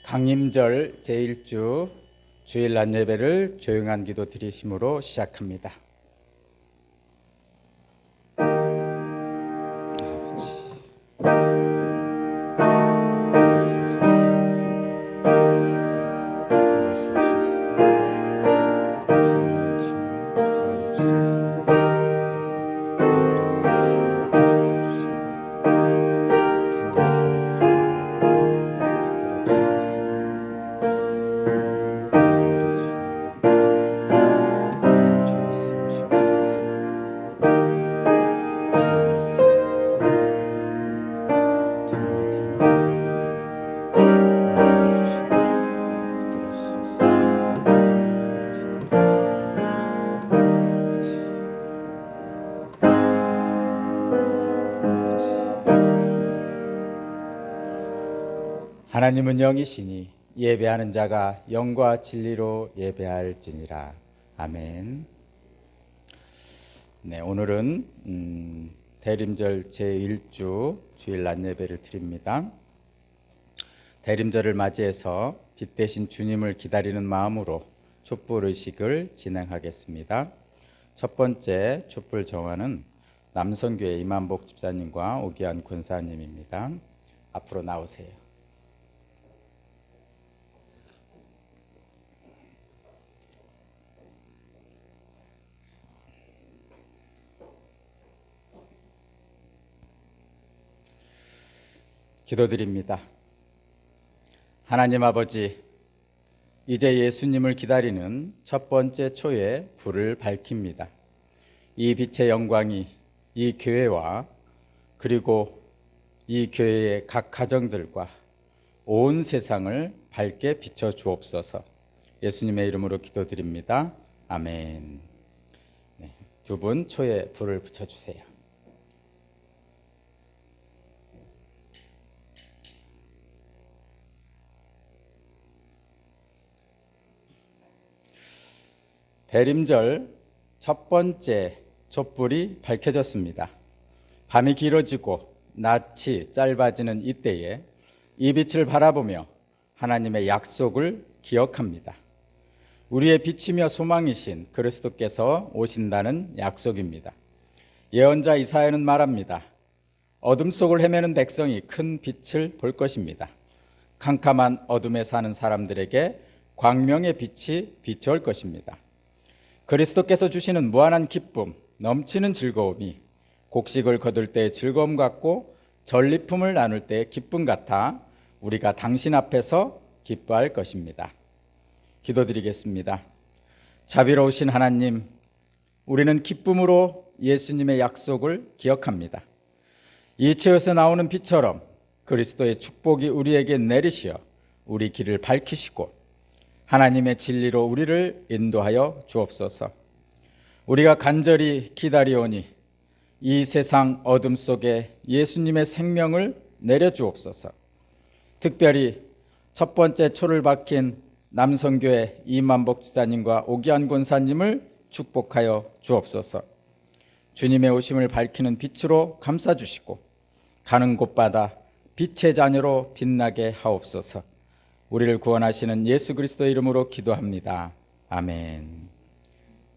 강림절 제1주 주일 낮 예배를 조용한 기도 드리심으로 시작합니다. 하나님은 영이시니 예배하는 자가 영과 진리로 예배할지니라. 아멘. 네, 오늘은 대림절 제1주 주일 낮 예배를 드립니다. 대림절을 맞이해서 빛 대신 주님을 기다리는 마음으로 촛불 의식을 진행하겠습니다. 첫 번째 촛불 정화는 남성교회 이만복 집사님과 오기환 권사님입니다. 앞으로 나오세요. 기도드립니다. 하나님 아버지, 이제 예수님을 기다리는 첫 번째 초에 불을 밝힙니다. 이 빛의 영광이 이 교회와 그리고 이 교회의 각 가정들과 온 세상을 밝게 비춰 주옵소서. 예수님의 이름으로 기도드립니다. 아멘. 네, 두 분 초에 불을 붙여주세요. 대림절 첫 번째 촛불이 밝혀졌습니다. 밤이 길어지고 낮이 짧아지는 이때에 이 빛을 바라보며 하나님의 약속을 기억합니다. 우리의 빛이며 소망이신 그리스도께서 오신다는 약속입니다. 예언자 이사야는 말합니다. 어둠 속을 헤매는 백성이 큰 빛을 볼 것입니다. 캄캄한 어둠에 사는 사람들에게 광명의 빛이 비춰올 것입니다. 그리스도께서 주시는 무한한 기쁨, 넘치는 즐거움이 곡식을 거둘 때의 즐거움 같고 전리품을 나눌 때의 기쁨 같아 우리가 당신 앞에서 기뻐할 것입니다. 기도드리겠습니다. 자비로우신 하나님, 우리는 기쁨으로 예수님의 약속을 기억합니다. 이 채에서 나오는 빛처럼 그리스도의 축복이 우리에게 내리시어 우리 길을 밝히시고 하나님의 진리로 우리를 인도하여 주옵소서. 우리가 간절히 기다리오니 이 세상 어둠 속에 예수님의 생명을 내려주옵소서. 특별히 첫 번째 초를 박힌 남성교회 이만복 집사님과 오기환 권사님을 축복하여 주옵소서. 주님의 오심을 밝히는 빛으로 감싸주시고 가는 곳마다 빛의 자녀로 빛나게 하옵소서. 우리를 구원하시는 예수 그리스도의 이름으로 기도합니다. 아멘.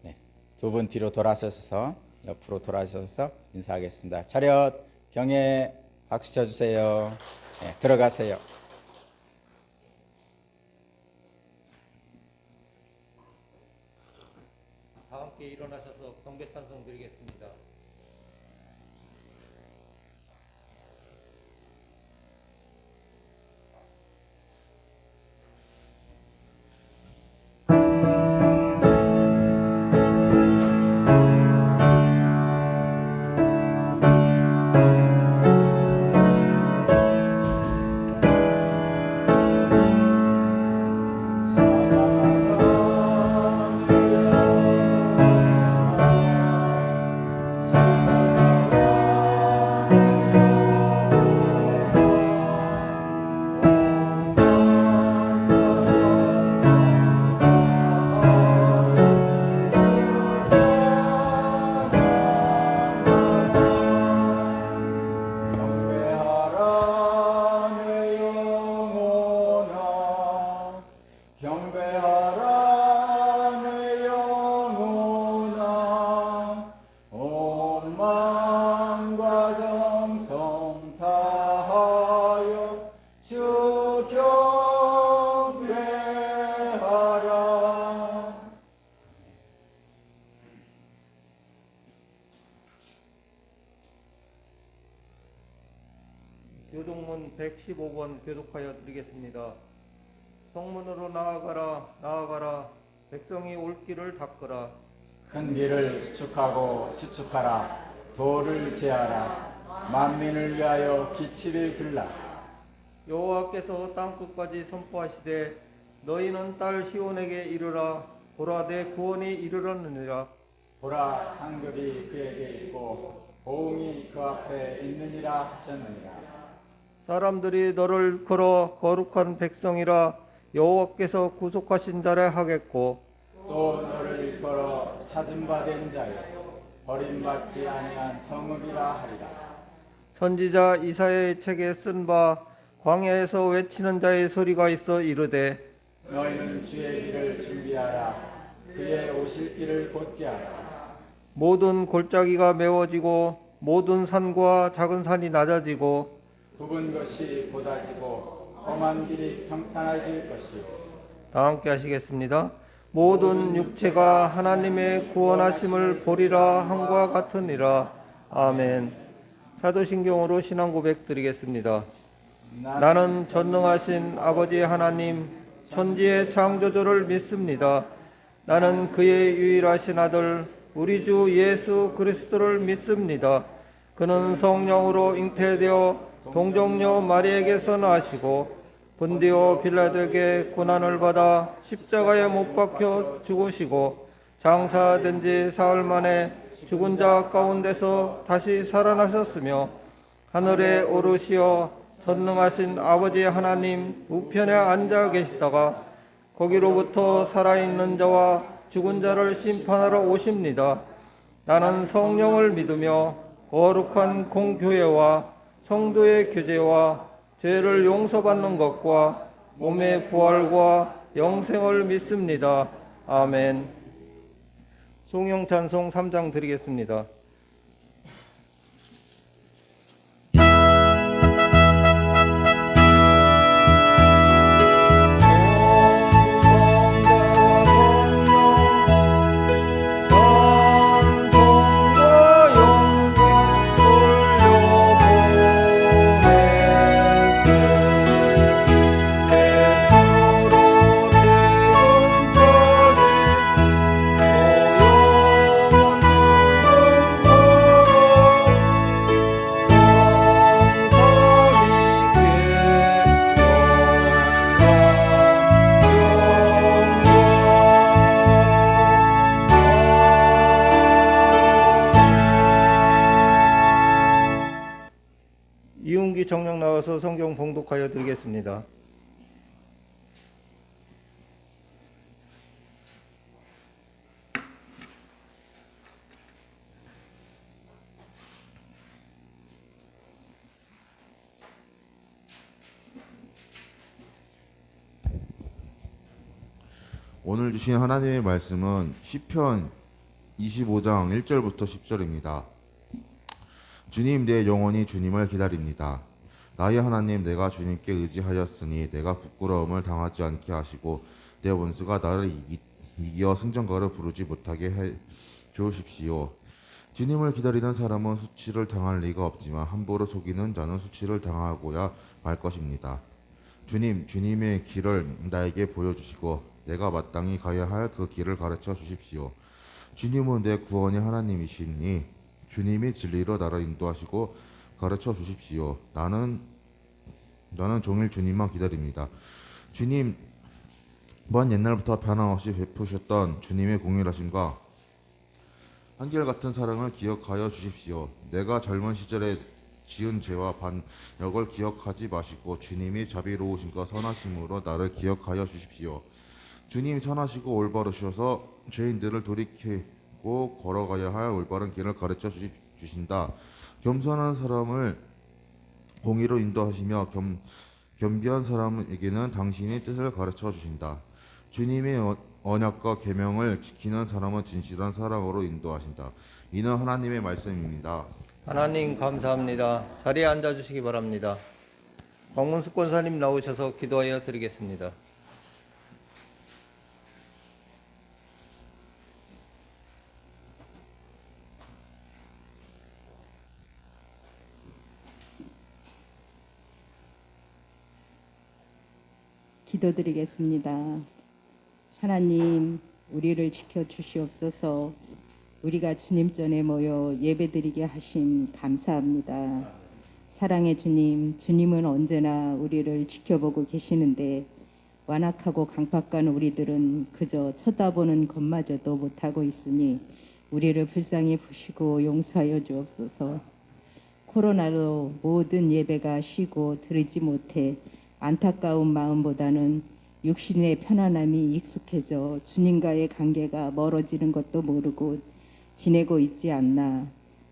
네, 두 분 뒤로 돌아서셔서 옆으로 돌아서셔서 인사하겠습니다. 차렷 경례 박수 쳐주세요. 네, 들어가세요. 다 함께 일어나셔서 경배 찬송 드리겠습니다. 사랑하며 요동문 115번 교독하여 드리겠습니다. 성문으로 나아가라 나아가라 백성이 올 길을 닦으라. 큰 길을 수축하고 수축하라. 도를 제하라. 만민을 위하여 기치를 들라. 여호와께서 땅끝까지 선포하시되 너희는 딸 시온에게 이르라. 보라 내 구원이 이르렀느니라. 보라 상급이 그에게 있고 보응이 그 앞에 있느니라 하셨느니라. 사람들이 너를 걸어 거룩한 백성이라 여호와께서 구속하신 자라 하겠고 또 너를 일컬어 찾은 바 된 자여 버림받지 아니한 성읍이라 하리라. 선지자 이사야의 책에 쓴 바 광야에서 외치는 자의 소리가 있어 이르되 너희는 주의 길을 준비하라. 그의 오실 길을 곧게 하라. 모든 골짜기가 메워지고 모든 산과 작은 산이 낮아지고 굽은 것이 곧아지고 험한 길이 평탄해질 것이요. 다 함께 하시겠습니다. 모든 육체가 하나님의 구원하심을 보리라 함과 같으니라. 아멘. 사도신경으로 신앙 고백 드리겠습니다. 나는 전능하신 아버지 하나님 천지의 창조주를 믿습니다. 나는 그의 유일하신 아들 우리 주 예수 그리스도를 믿습니다. 그는 성령으로 잉태되어 동정녀 마리에게서 나시고 본디오 빌라도에게 고난을 받아 십자가에 못 박혀 죽으시고 장사된 지 사흘 만에 죽은 자 가운데서 다시 살아나셨으며 하늘에 오르시어 전능하신 아버지 하나님 우편에 앉아 계시다가 거기로부터 살아있는 자와 죽은 자를 심판하러 오십니다. 나는 성령을 믿으며 거룩한 공교회와 성도의 교제와 죄를 용서받는 것과 몸의 부활과 영생을 믿습니다. 아멘. 송영 찬송 3장 드리겠습니다. 이웅기 정령 나와서 성경 봉독하여 드리겠습니다. 오늘 주신 하나님의 말씀은 시편 25장 1절부터 10절입니다. 주님, 내 영혼이 주님을 기다립니다. 나의 하나님, 내가 주님께 의지하였으니 내가 부끄러움을 당하지 않게 하시고 내 원수가 나를 이겨 승전가를 부르지 못하게 해 주십시오. 주님을 기다리는 사람은 수치를 당할 리가 없지만 함부로 속이는 자는 수치를 당하고야 말 것입니다. 주님, 주님의 길을 나에게 보여주시고 내가 마땅히 가야 할 그 길을 가르쳐 주십시오. 주님은 내 구원의 하나님이시니 주님이 진리로 나를 인도하시고 가르쳐 주십시오. 나는 종일 주님만 기다립니다. 주님, 먼 옛날부터 변함없이 베푸셨던 주님의 공일하심과 한결같은 사랑을 기억하여 주십시오. 내가 젊은 시절에 지은 죄와 반역을 기억하지 마시고 주님이 자비로우심과 선하심으로 나를 기억하여 주십시오. 주님 선하시고 올바르셔서 죄인들을 돌이키고 걸어가야 할 올바른 길을 가르쳐 주신다. 겸손한 사람을 공의로 인도하시며 겸비한 사람에게는 당신의 뜻을 가르쳐 주신다. 주님의 언약과 계명을 지키는 사람은 진실한 사랑으로 인도하신다. 이는 하나님의 말씀입니다. 하나님 감사합니다. 자리에 앉아주시기 바랍니다. 광문수 권사님 나오셔서 기도하여 드리겠습니다. 기도드리겠습니다. 하나님, 우리를 지켜 주시옵소서. 우리가 주님 전에 모여 예배드리게 하심 감사합니다. 사랑의 주님, 주님은 언제나 우리를 지켜보고 계시는데 완악하고 강박한 우리들은 그저 쳐다보는 것마저도 못하고 있으니 우리를 불쌍히 보시고 용서하여 주옵소서. 코로나로 모든 예배가 쉬고 드리지 못해 안타까운 마음보다는 육신의 편안함이 익숙해져 주님과의 관계가 멀어지는 것도 모르고 지내고 있지 않나.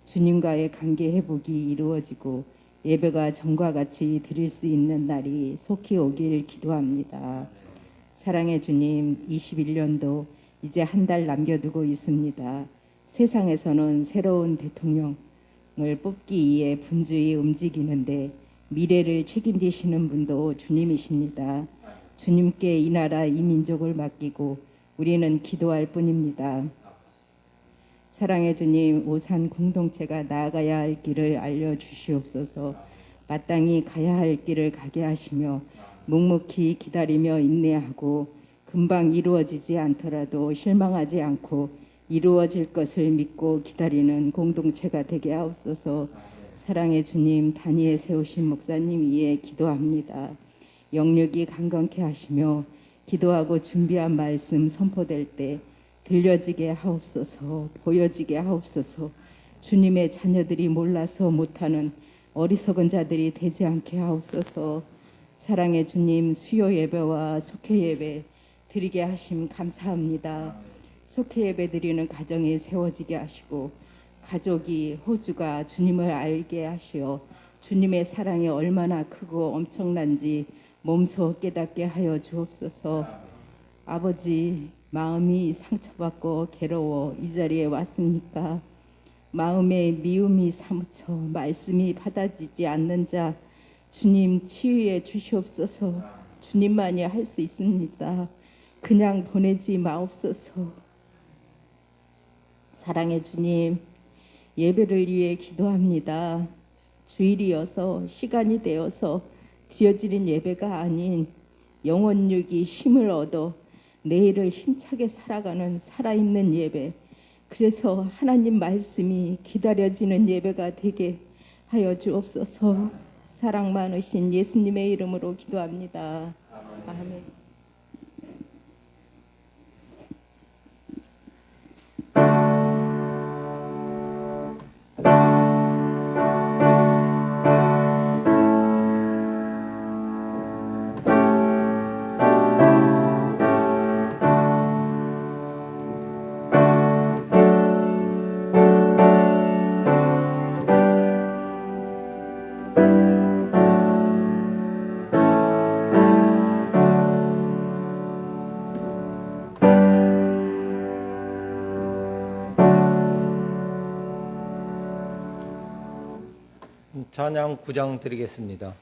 주님과의 관계 회복이 이루어지고 예배가 전과 같이 드릴 수 있는 날이 속히 오길 기도합니다. 사랑의 주님, 21년도 이제 한 달 남겨두고 있습니다. 세상에서는 새로운 대통령을 뽑기 위해 분주히 움직이는데 미래를 책임지시는 분도 주님이십니다. 주님께 이 나라 이 민족을 맡기고 우리는 기도할 뿐입니다. 사랑의 주님, 오산 공동체가 나아가야 할 길을 알려주시옵소서. 마땅히 가야 할 길을 가게 하시며 묵묵히 기다리며 인내하고 금방 이루어지지 않더라도 실망하지 않고 이루어질 것을 믿고 기다리는 공동체가 되게 하옵소서. 사랑의 주님, 단위에 세우신 목사님 위에 기도합니다. 영육이 강건케 하시며 기도하고 준비한 말씀 선포될 때 들려지게 하옵소서. 보여지게 하옵소서. 주님의 자녀들이 몰라서 못하는 어리석은 자들이 되지 않게 하옵소서. 사랑의 주님, 수요 예배와 속회 예배 드리게 하심 감사합니다. 속회 예배 드리는 가정이 세워지게 하시고 가족이 호주가 주님을 알게 하시어 주님의 사랑이 얼마나 크고 엄청난지 몸소 깨닫게 하여 주옵소서. 아버지, 마음이 상처받고 괴로워 이 자리에 왔습니까? 마음에 미움이 사무쳐 말씀이 받아지지 않는 자 주님 치유해 주시옵소서. 주님만이 할 수 있습니다. 그냥 보내지 마옵소서. 사랑의 주님, 예배를 위해 기도합니다. 주일이어서 시간이 되어서 드려지는 예배가 아닌 영혼육이 힘을 얻어 내일을 힘차게 살아가는 살아있는 예배, 그래서 하나님 말씀이 기다려지는 예배가 되게 하여 주옵소서. 사랑 많으신 예수님의 이름으로 기도합니다. 아멘. 찬양 9장 드리겠습니다.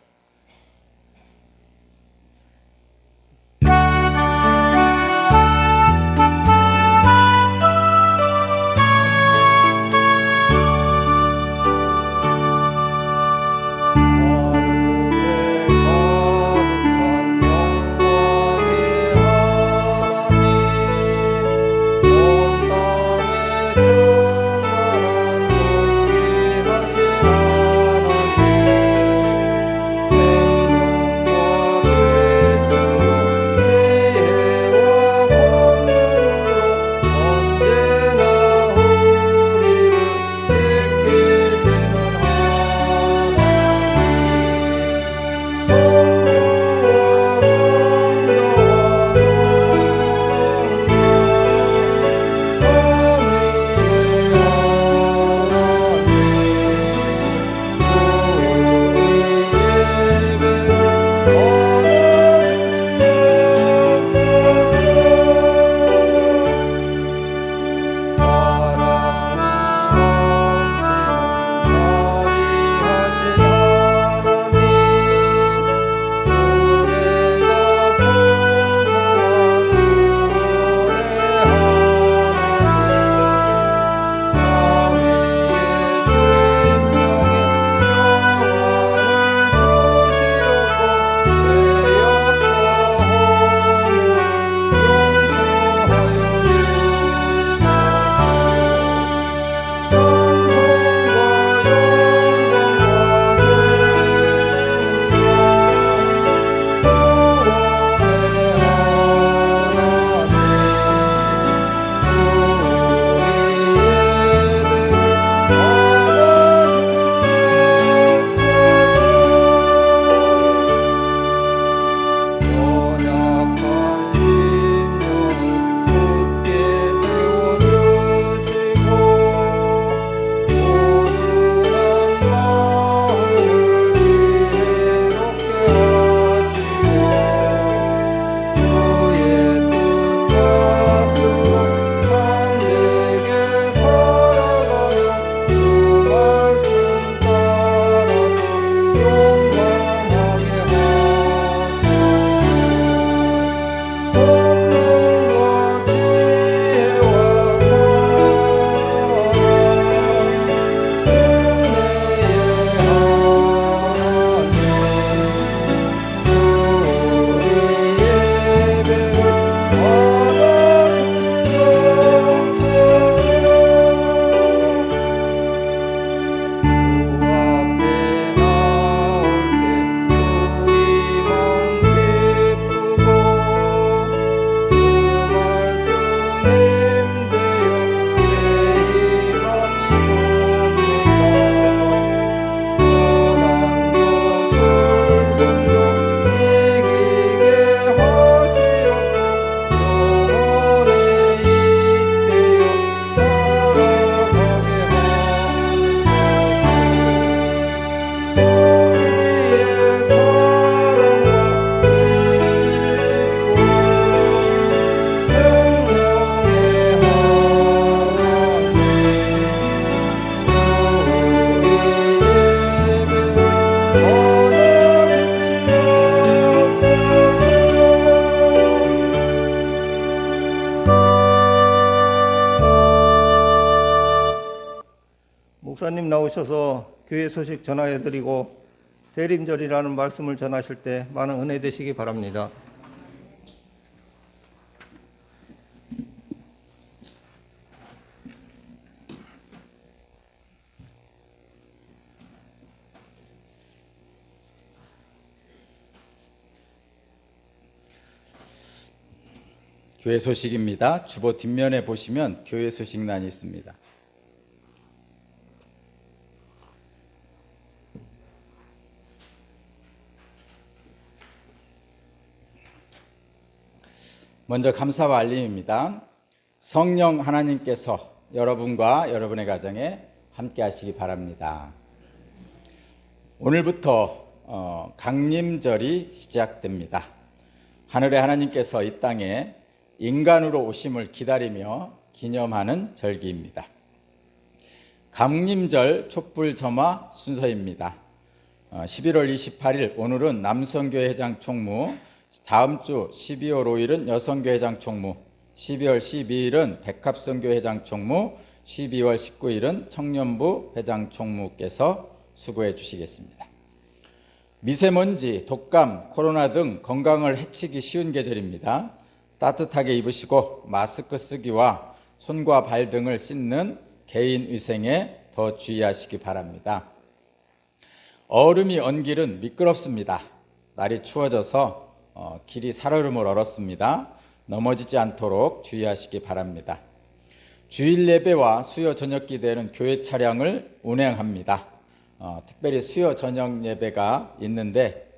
목사님 나오셔서 교회 소식 전하여드리고 대림절이라는 말씀을 전하실 때 많은 은혜 되시기 바랍니다. 교회 소식입니다. 주보 뒷면에 보시면 교회 소식란이 있습니다. 먼저 감사와 알림입니다. 성령 하나님께서 여러분과 여러분의 가정에 함께 하시기 바랍니다. 오늘부터 강림절이 시작됩니다. 하늘의 하나님께서 이 땅에 인간으로 오심을 기다리며 기념하는 절기입니다. 강림절 촛불 점화 순서입니다. 11월 28일 오늘은 남성교회 회장 총무, 다음 주 12월 5일은 여성교회 회장 총무, 12월 12일은 백합성교회 회장 총무, 12월 19일은 청년부 회장 총무께서 수고해 주시겠습니다. 미세먼지, 독감, 코로나 등 건강을 해치기 쉬운 계절입니다. 따뜻하게 입으시고 마스크 쓰기와 손과 발 등을 씻는 개인 위생에 더 주의하시기 바랍니다. 얼음이 언 길은 미끄럽습니다. 날이 추워져서 길이 살얼음을 얼었습니다. 넘어지지 않도록 주의하시기 바랍니다. 주일 예배와 수요 저녁 기대는 교회 차량을 운행합니다. 특별히 수요 저녁 예배가 있는데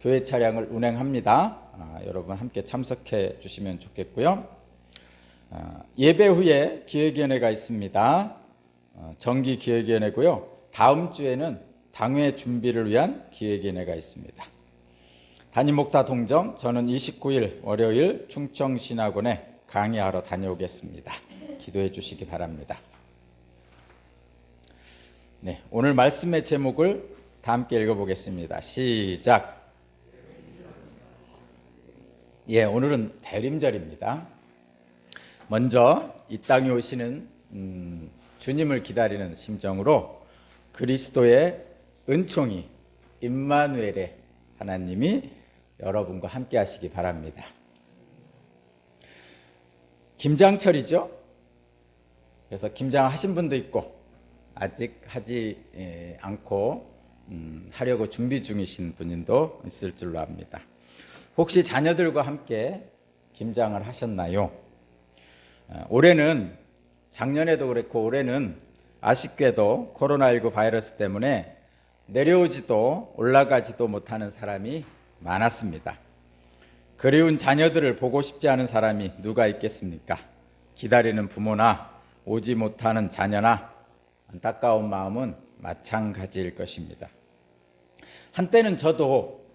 교회 차량을 운행합니다. 여러분 함께 참석해 주시면 좋겠고요. 예배 후에 기획위원회가 있습니다. 정기 기획위원회고요. 다음 주에는 당회 준비를 위한 기획위원회가 있습니다. 담임 목사 동정, 저는 29일 월요일 충청신학원에 강의하러 다녀오겠습니다. 기도해 주시기 바랍니다. 네, 오늘 말씀의 제목을 다 함께 읽어보겠습니다. 시작. 예, 오늘은 대림절입니다. 먼저 이 땅에 오시는 주님을 기다리는 심정으로 그리스도의 은총이 임마누엘의 하나님이 여러분과 함께 하시기 바랍니다. 김장철이죠. 그래서 김장하신 분도 있고 아직 하지 않고 하려고 준비 중이신 분도 있을 줄로 압니다. 혹시 자녀들과 함께 김장을 하셨나요? 올해는 작년에도 그랬고 올해는 아쉽게도 코로나19 바이러스 때문에 내려오지도 올라가지도 못하는 사람이 많았습니다. 그리운 자녀들을 보고 싶지 않은 사람이 누가 있겠습니까? 기다리는 부모나 오지 못하는 자녀나 안타까운 마음은 마찬가지일 것입니다. 한때는 저도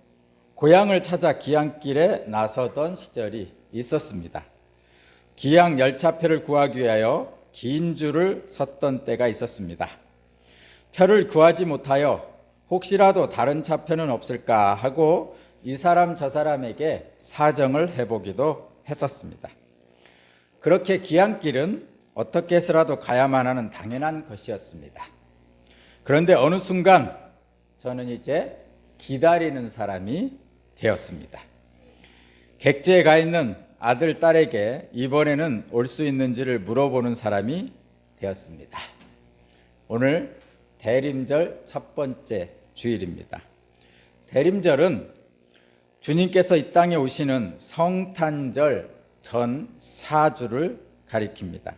고향을 찾아 기항길에 나서던 시절이 있었습니다. 기항 열차표를 구하기 위하여 긴 줄을 섰던 때가 있었습니다. 표를 구하지 못하여 혹시라도 다른 차표는 없을까 하고 이 사람 저 사람에게 사정을 해보기도 했었습니다. 그렇게 기항길은 어떻게 해서라도 가야만 하는 당연한 것이었습니다. 그런데 어느 순간 저는 이제 기다리는 사람이 되었습니다. 객지에 가 있는 아들, 딸에게 이번에는 올 수 있는지를 물어보는 사람이 되었습니다. 오늘 대림절 첫 번째 주일입니다. 대림절은 주님께서 이 땅에 오시는 성탄절 전 4주를 가리킵니다.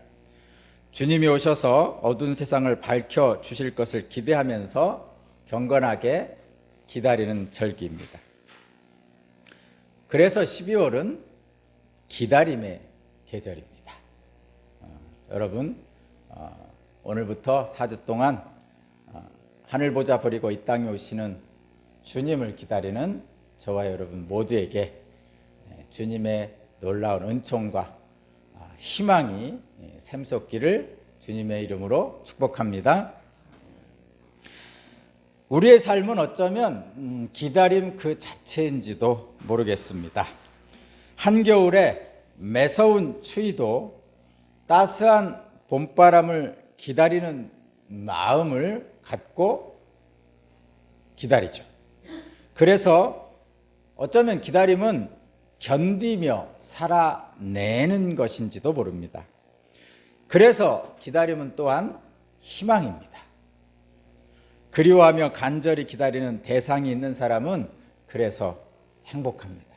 주님이 오셔서 어두운 세상을 밝혀 주실 것을 기대하면서 경건하게 기다리는 절기입니다. 그래서 12월은 기다림의 계절입니다. 여러분, 오늘부터 4주 동안 하늘 보자 버리고 이 땅에 오시는 주님을 기다리는 저와 여러분 모두에게 주님의 놀라운 은총과 희망이 샘솟기를 주님의 이름으로 축복합니다. 우리의 삶은 어쩌면 기다림 그 자체인지도 모르겠습니다. 한겨울에 매서운 추위도 따스한 봄바람을 기다리는 마음을 갖고 기다리죠. 그래서 어쩌면 기다림은 견디며 살아내는 것인지도 모릅니다. 그래서 기다림은 또한 희망입니다. 그리워하며 간절히 기다리는 대상이 있는 사람은 그래서 행복합니다.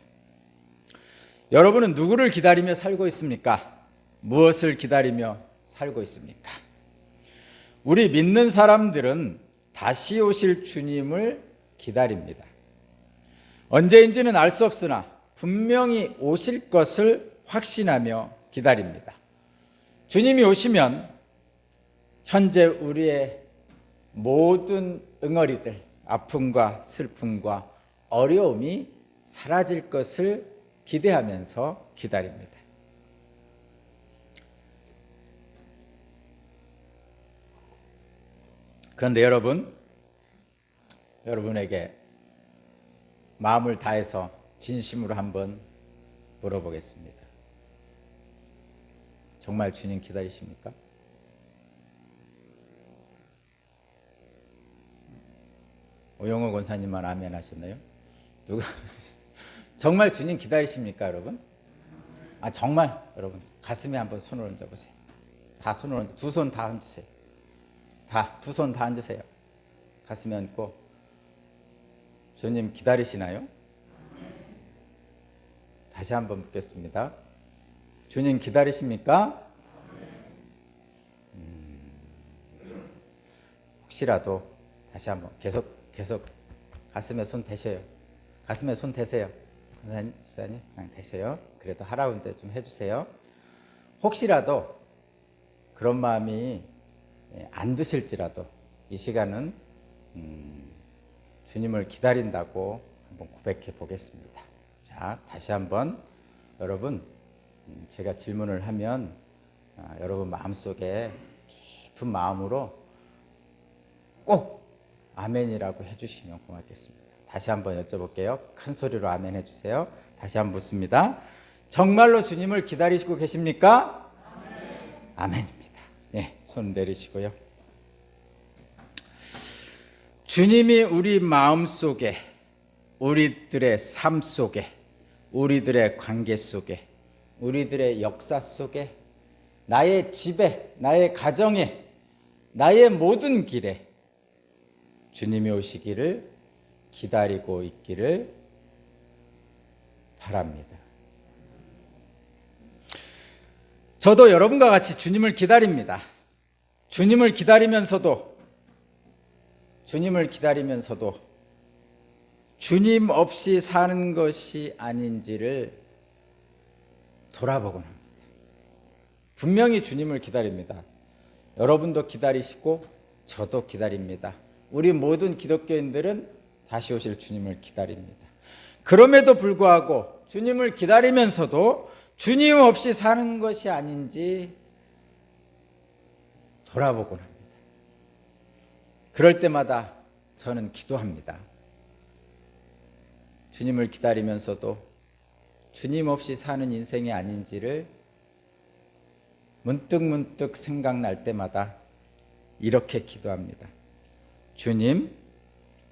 여러분은 누구를 기다리며 살고 있습니까? 무엇을 기다리며 살고 있습니까? 우리 믿는 사람들은 다시 오실 주님을 기다립니다. 언제인지는 알 수 없으나 분명히 오실 것을 확신하며 기다립니다. 주님이 오시면 현재 우리의 모든 응어리들, 아픔과 슬픔과 어려움이 사라질 것을 기대하면서 기다립니다. 그런데 여러분에게 마음을 다해서 진심으로 한번 물어보겠습니다. 정말 주님 기다리십니까? 오영호 권사님만 아멘 하셨나요? 누가 정말 주님 기다리십니까, 여러분? 정말 여러분 가슴에 한번 손을 얹어 보세요. 다 손을 얹어, 두 손 다 얹으세요. 두 손 다 얹으세요. 가슴에 얹고 주님 기다리시나요? 다시 한번 묻겠습니다. 주님 기다리십니까? 혹시라도 다시 한번 계속 가슴에 손 대셔요. 가슴에 손 대세요. 권사님, 집사님 그냥 대세요. 그래도 하라운데 좀 해주세요. 혹시라도 그런 마음이 안 드실지라도 이 시간은 주님을 기다린다고 한번 고백해 보겠습니다. 자, 다시 한번 여러분, 제가 질문을 하면 여러분 마음속에 깊은 마음으로 꼭 아멘이라고 해주시면 고맙겠습니다. 다시 한번 여쭤볼게요. 큰 소리로 아멘 해주세요. 다시 한번 묻습니다. 정말로 주님을 기다리시고 계십니까? 아멘입니다. 네, 손 내리시고요. 주님이 우리 마음 속에, 우리들의 삶 속에, 우리들의 관계 속에, 우리들의 역사 속에, 나의 집에, 나의 가정에, 나의 모든 길에 주님이 오시기를 기다리고 있기를 바랍니다. 저도 여러분과 같이 주님을 기다립니다. 주님을 기다리면서도 주님 없이 사는 것이 아닌지를 돌아보곤 합니다. 분명히 주님을 기다립니다. 여러분도 기다리시고 저도 기다립니다. 우리 모든 기독교인들은 다시 오실 주님을 기다립니다. 그럼에도 불구하고 주님을 기다리면서도 주님 없이 사는 것이 아닌지 돌아보곤 합니다. 그럴 때마다 저는 기도합니다. 주님을 기다리면서도 주님 없이 사는 인생이 아닌지를 문득문득 생각날 때마다 이렇게 기도합니다. 주님,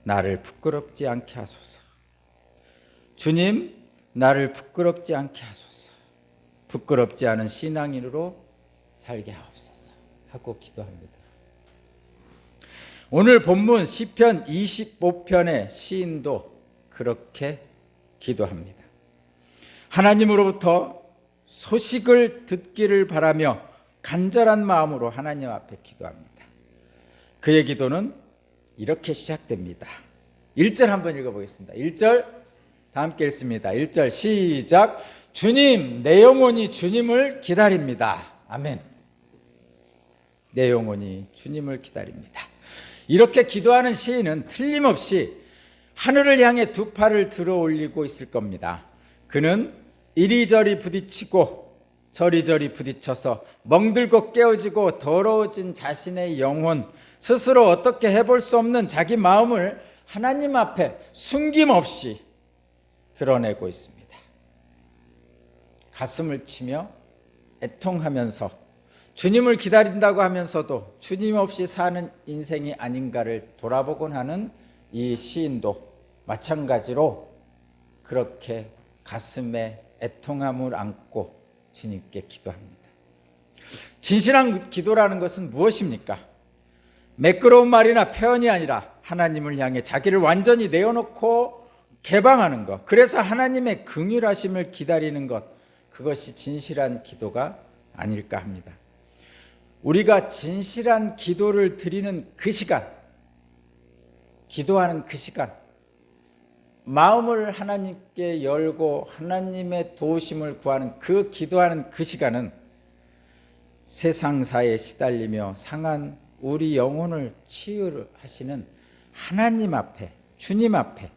나를 부끄럽지 않게 하소서. 주님, 나를 부끄럽지 않게 하소서. 부끄럽지 않은 신앙인으로 살게 하옵소서 하고 기도합니다. 오늘 본문 시편 25편의 시인도 그렇게 기도합니다. 하나님으로부터 소식을 듣기를 바라며 간절한 마음으로 하나님 앞에 기도합니다. 그의 기도는 이렇게 시작됩니다. 1절 한번 읽어보겠습니다. 1절 다 함께 읽습니다. 1절 시작. 주님, 내 영혼이 주님을 기다립니다. 아멘. 내 영혼이 주님을 기다립니다. 이렇게 기도하는 시인은 틀림없이 하늘을 향해 두 팔을 들어 올리고 있을 겁니다. 그는 이리저리 부딪히고 저리저리 부딪혀서 멍들고 깨어지고 더러워진 자신의 영혼, 스스로 어떻게 해볼 수 없는 자기 마음을 하나님 앞에 숨김없이 드러내고 있습니다. 가슴을 치며 애통하면서 주님을 기다린다고 하면서도 주님 없이 사는 인생이 아닌가를 돌아보곤 하는 이 시인도 마찬가지로 그렇게 가슴에 애통함을 안고 주님께 기도합니다. 진실한 기도라는 것은 무엇입니까? 매끄러운 말이나 표현이 아니라 하나님을 향해 자기를 완전히 내어놓고 개방하는 것, 그래서 하나님의 긍휼하심을 기다리는 것, 그것이 진실한 기도가 아닐까 합니다. 우리가 진실한 기도를 드리는 그 시간, 기도하는 그 시간, 마음을 하나님께 열고 하나님의 도우심을 구하는 그 기도하는 그 시간은 세상사에 시달리며 상한 우리 영혼을 치유하시는 하나님 앞에, 주님 앞에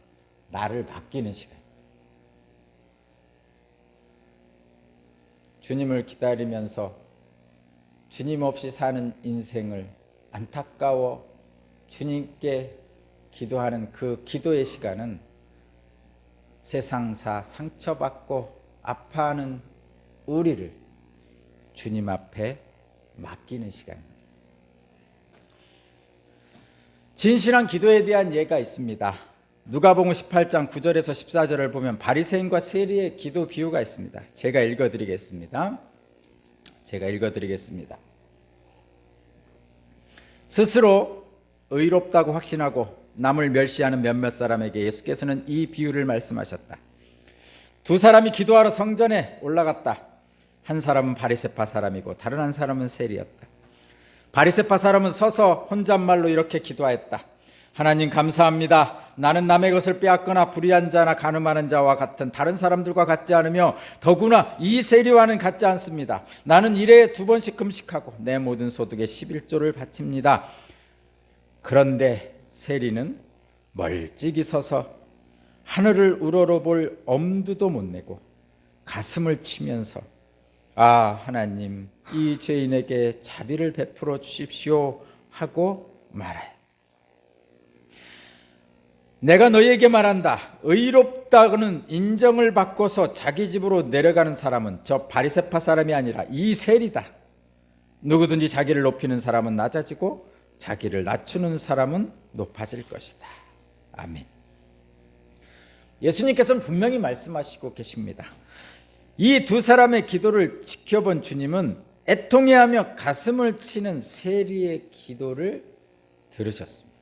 나를 맡기는 시간. 주님을 기다리면서 주님 없이 사는 인생을 안타까워 주님께 기도하는 그 기도의 시간은 세상사 상처받고 아파하는 우리를 주님 앞에 맡기는 시간입니다. 진실한 기도에 대한 예가 있습니다. 누가복음 18장 9절에서 14절을 보면 바리새인과 세리의 기도 비유가 있습니다. 제가 읽어드리겠습니다. 스스로 의롭다고 확신하고 남을 멸시하는 몇몇 사람에게 예수께서는 이 비유를 말씀하셨다. 두 사람이 기도하러 성전에 올라갔다. 한 사람은 바리새파 사람이고 다른 한 사람은 세리였다. 바리새파 사람은 서서 혼잣말로 이렇게 기도하였다. 하나님 감사합니다. 나는 남의 것을 빼앗거나 불의한 자나 간음하는 자와 같은 다른 사람들과 같지 않으며 더구나 이 세리와는 같지 않습니다. 나는 일에 2번씩 금식하고 내 모든 소득의 11조를 바칩니다. 그런데 세리는 멀찍이 서서 하늘을 우러러볼 엄두도 못 내고 가슴을 치면서 아 하나님 이 죄인에게 자비를 베풀어 주십시오 하고 말하여 내가 너희에게 말한다. 의롭다고는 인정을 받고서 자기 집으로 내려가는 사람은 저 바리새파 사람이 아니라 이 세리다. 누구든지 자기를 높이는 사람은 낮아지고 자기를 낮추는 사람은 높아질 것이다. 아멘. 예수님께서는 분명히 말씀하시고 계십니다. 이 두 사람의 기도를 지켜본 주님은 애통해하며 가슴을 치는 세리의 기도를 들으셨습니다.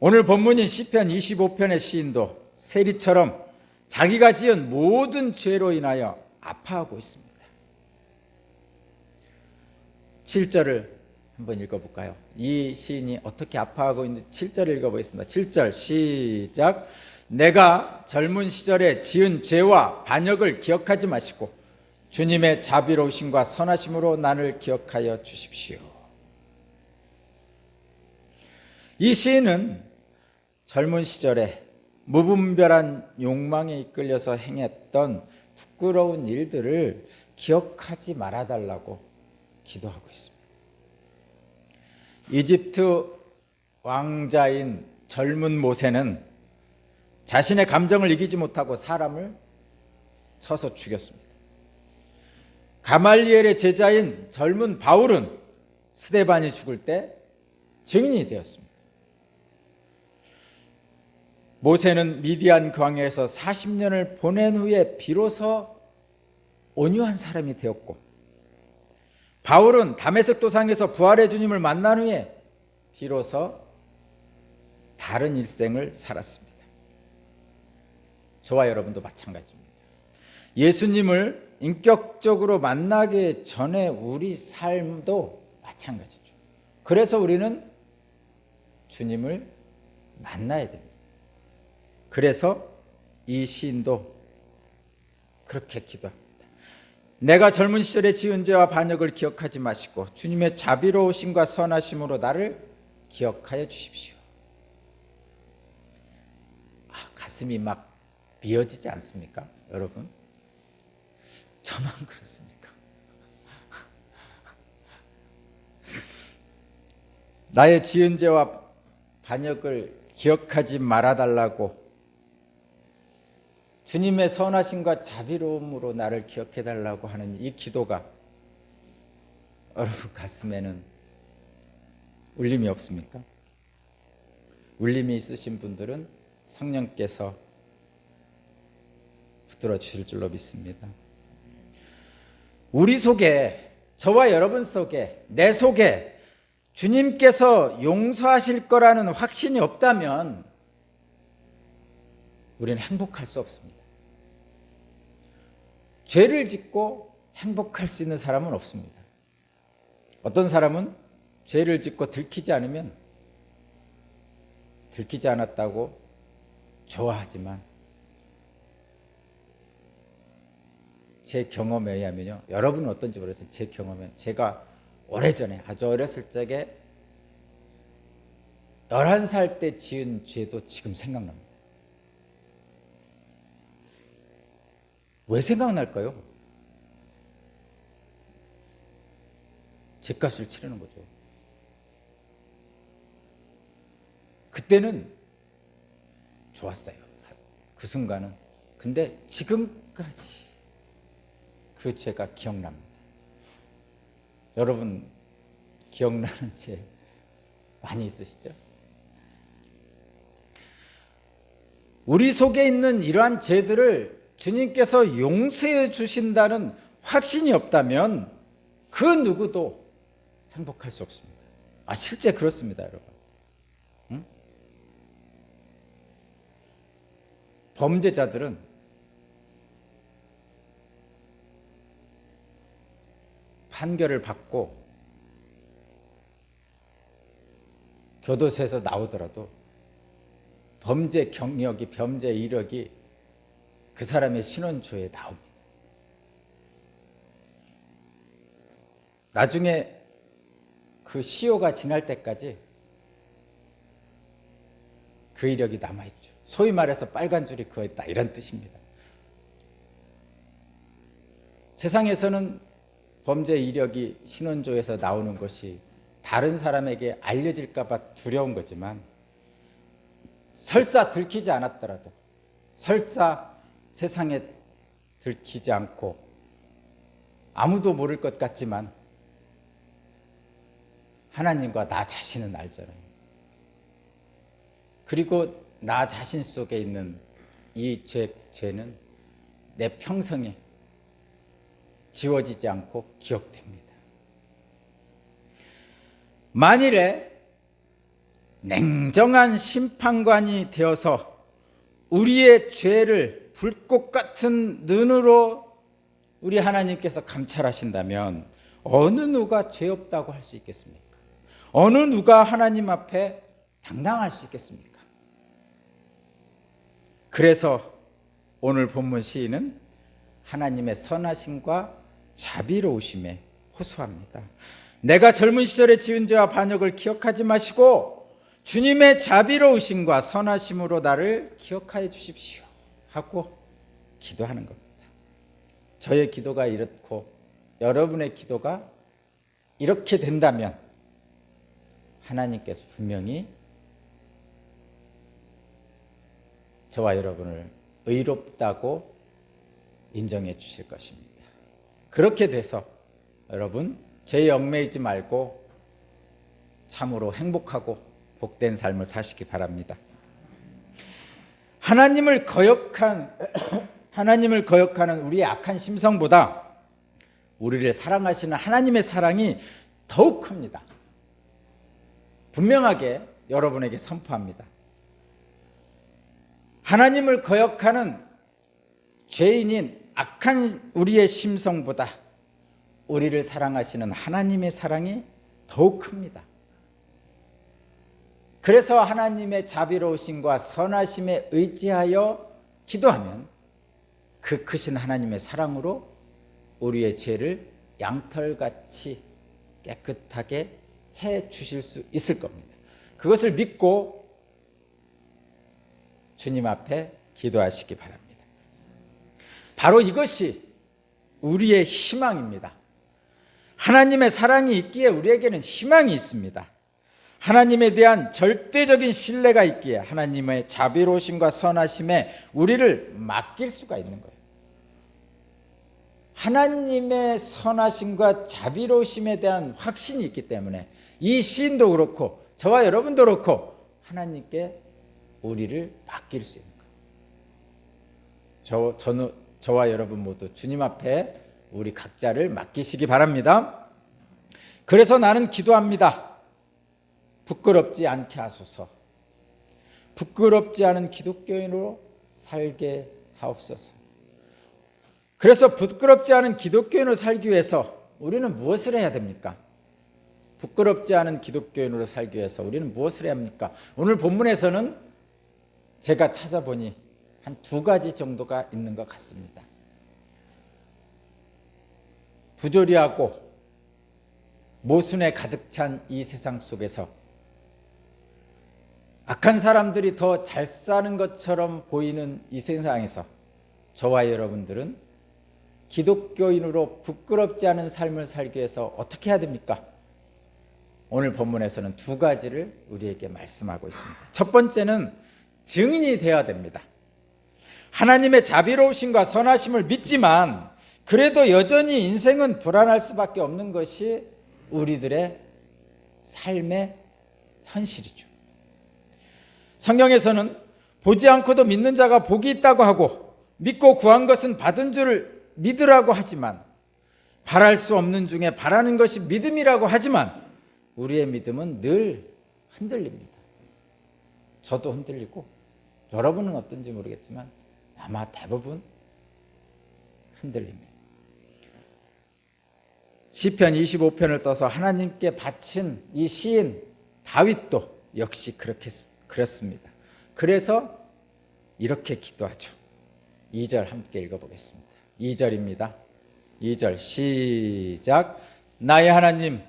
오늘 본문인 시편 25편의 시인도 세리처럼 자기가 지은 모든 죄로 인하여 아파하고 있습니다. 7절을 한번 읽어볼까요? 이 시인이 어떻게 아파하고 있는지 7절을 읽어보겠습니다. 7절 시작. 내가 젊은 시절에 지은 죄와 반역을 기억하지 마시고 주님의 자비로우심과 선하심으로 나를 기억하여 주십시오. 이 시인은 젊은 시절에 무분별한 욕망에 이끌려서 행했던 부끄러운 일들을 기억하지 말아달라고 기도하고 있습니다. 이집트 왕자인 젊은 모세는 자신의 감정을 이기지 못하고 사람을 쳐서 죽였습니다. 가말리엘의 제자인 젊은 바울은 스데반이 죽을 때 증인이 되었습니다. 모세는 미디안 광야에서 40년을 보낸 후에 비로소 온유한 사람이 되었고 바울은 다메섹 도상에서 부활의 주님을 만난 후에 비로소 다른 일생을 살았습니다. 저와 여러분도 마찬가지입니다. 예수님을 인격적으로 만나기 전에 우리 삶도 마찬가지죠. 그래서 우리는 주님을 만나야 됩니다. 그래서 이 시인도 그렇게 기도합니다. 내가 젊은 시절에 지은 죄와 반역을 기억하지 마시고 주님의 자비로우심과 선하심으로 나를 기억하여 주십시오. 가슴이 막 비어지지 않습니까? 여러분? 저만 그렇습니까? 나의 지은 죄와 반역을 기억하지 말아달라고 주님의 선하심과 자비로움으로 나를 기억해 달라고 하는 이 기도가 여러분 가슴에는 울림이 없습니까? 울림이 있으신 분들은 성령께서 붙들어 주실 줄로 믿습니다. 우리 속에, 저와 여러분 속에, 내 속에 주님께서 용서하실 거라는 확신이 없다면 우리는 행복할 수 없습니다. 죄를 짓고 행복할 수 있는 사람은 없습니다. 어떤 사람은 죄를 짓고 들키지 않으면 들키지 않았다고 좋아하지만 제 경험에 의하면요, 여러분은 어떤지 모르겠어요. 제 경험에 제가 오래전에 아주 어렸을 적에 11살 때 지은 죄도 지금 생각납니다. 왜 생각날까요? 죗값을 치르는 거죠. 그때는 좋았어요. 그 순간은. 근데 지금까지 그 죄가 기억납니다. 여러분 기억나는 죄 많이 있으시죠? 우리 속에 있는 이러한 죄들을 주님께서 용서해 주신다는 확신이 없다면 그 누구도 행복할 수 없습니다. 실제 그렇습니다, 여러분. 응? 범죄자들은 판결을 받고 교도소에서 나오더라도 범죄 경력이, 범죄 이력이 그 사람의 신원조에 나옵니다. 나중에 그 시효가 지날 때까지 그 이력이 남아있죠. 소위 말해서 빨간 줄이 그어있다, 이런 뜻입니다. 세상에서는 범죄 이력이 신원조에서 나오는 것이 다른 사람에게 알려질까 봐 두려운 거지만, 설사 들키지 않았더라도, 설사 세상에 들키지 않고 아무도 모를 것 같지만 하나님과 나 자신은 알잖아요. 그리고 나 자신 속에 있는 이 죄는 내 평생에 지워지지 않고 기억됩니다. 만일에 냉정한 심판관이 되어서 우리의 죄를 불꽃 같은 눈으로 우리 하나님께서 감찰하신다면 어느 누가 죄 없다고 할 수 있겠습니까? 어느 누가 하나님 앞에 당당할 수 있겠습니까? 그래서 오늘 본문 시인은 하나님의 선하심과 자비로우심에 호소합니다. 내가 젊은 시절에 지은 죄와 반역을 기억하지 마시고 주님의 자비로우심과 선하심으로 나를 기억하여 주십시오 하고 기도하는 겁니다. 저의 기도가 이렇고 여러분의 기도가 이렇게 된다면 하나님께서 분명히 저와 여러분을 의롭다고 인정해 주실 것입니다. 그렇게 돼서 여러분 죄에 얽매이지 말고 참으로 행복하고 복된 삶을 사시기 바랍니다. 하나님을 거역하는 우리의 악한 심성보다 우리를 사랑하시는 하나님의 사랑이 더욱 큽니다. 분명하게 여러분에게 선포합니다. 하나님을 거역하는 죄인인 악한 우리의 심성보다 우리를 사랑하시는 하나님의 사랑이 더욱 큽니다. 그래서 하나님의 자비로우심과 선하심에 의지하여 기도하면 그 크신 하나님의 사랑으로 우리의 죄를 양털같이 깨끗하게 해 주실 수 있을 겁니다. 그것을 믿고 주님 앞에 기도하시기 바랍니다. 바로 이것이 우리의 희망입니다. 하나님의 사랑이 있기에 우리에게는 희망이 있습니다. 하나님에 대한 절대적인 신뢰가 있기에 하나님의 자비로우심과 선하심에 우리를 맡길 수가 있는 거예요. 하나님의 선하심과 자비로우심에 대한 확신이 있기 때문에 이 시인도 그렇고 저와 여러분도 그렇고 하나님께 우리를 맡길 수 있는 거예요. 저와 여러분 모두 주님 앞에 우리 각자를 맡기시기 바랍니다. 그래서 나는 기도합니다. 부끄럽지 않게 하소서. 부끄럽지 않은 기독교인으로 살게 하옵소서. 그래서 부끄럽지 않은 기독교인으로 살기 위해서 우리는 무엇을 해야 됩니까? 부끄럽지 않은 기독교인으로 살기 위해서 우리는 무엇을 해야 합니까? 오늘 본문에서는 제가 찾아보니 한 2가지 정도가 있는 것 같습니다. 부조리하고 모순에 가득 찬 이 세상 속에서 악한 사람들이 더 잘 사는 것처럼 보이는 이 세상에서 저와 여러분들은 기독교인으로 부끄럽지 않은 삶을 살기 위해서 어떻게 해야 됩니까? 오늘 본문에서는 2가지를 우리에게 말씀하고 있습니다. 첫 번째는 증인이 되어야 됩니다. 하나님의 자비로우심과 선하심을 믿지만 그래도 여전히 인생은 불안할 수밖에 없는 것이 우리들의 삶의 현실이죠. 성경에서는 보지 않고도 믿는 자가 복이 있다고 하고 믿고 구한 것은 받은 줄 믿으라고 하지만 바랄 수 없는 중에 바라는 것이 믿음이라고 하지만 우리의 믿음은 늘 흔들립니다. 저도 흔들리고 여러분은 어떤지 모르겠지만 아마 대부분 흔들립니다. 시편 25편을 써서 하나님께 바친 이 시인 다윗도 역시 그렇습니다. 그래서 이렇게 기도하죠. 2절 함께 읽어보겠습니다. 2절입니다. 2절 시작. 나의 하나님.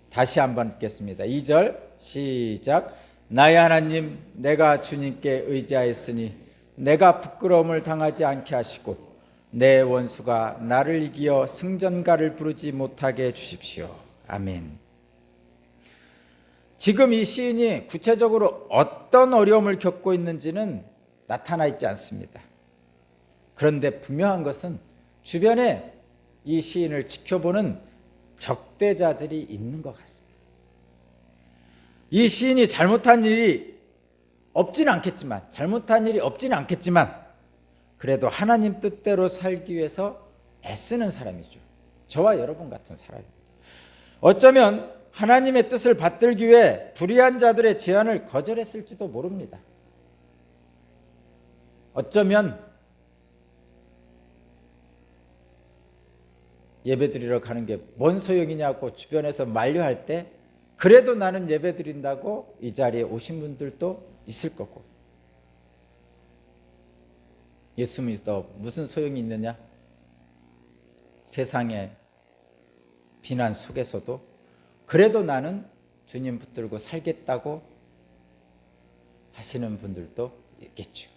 다시 한번 읽겠습니다. 2절 시작. 나의 하나님, 내가 주님께 의지하였으니 내가 부끄러움을 당하지 않게 하시고 내 원수가 나를 이기어 승전가를 부르지 못하게 해주십시오. 아멘. 지금 이 시인이 구체적으로 어떤 어려움을 겪고 있는지는 나타나 있지 않습니다. 그런데 분명한 것은 주변에 이 시인을 지켜보는 적대자들이 있는 것 같습니다. 이 시인이 잘못한 일이 없지는 않겠지만 그래도 하나님 뜻대로 살기 위해서 애쓰는 사람이죠. 저와 여러분 같은 사람입니다. 어쩌면 하나님의 뜻을 받들기 위해 불의한 자들의 제안을 거절했을지도 모릅니다. 어쩌면 예배드리러 가는 게 뭔 소용이냐고 주변에서 만류할 때 그래도 나는 예배드린다고 이 자리에 오신 분들도 있을 거고, 예수 믿어 무슨 소용이 있느냐? 세상의 비난 속에서도 그래도 나는 주님 붙들고 살겠다고 하시는 분들도 있겠죠.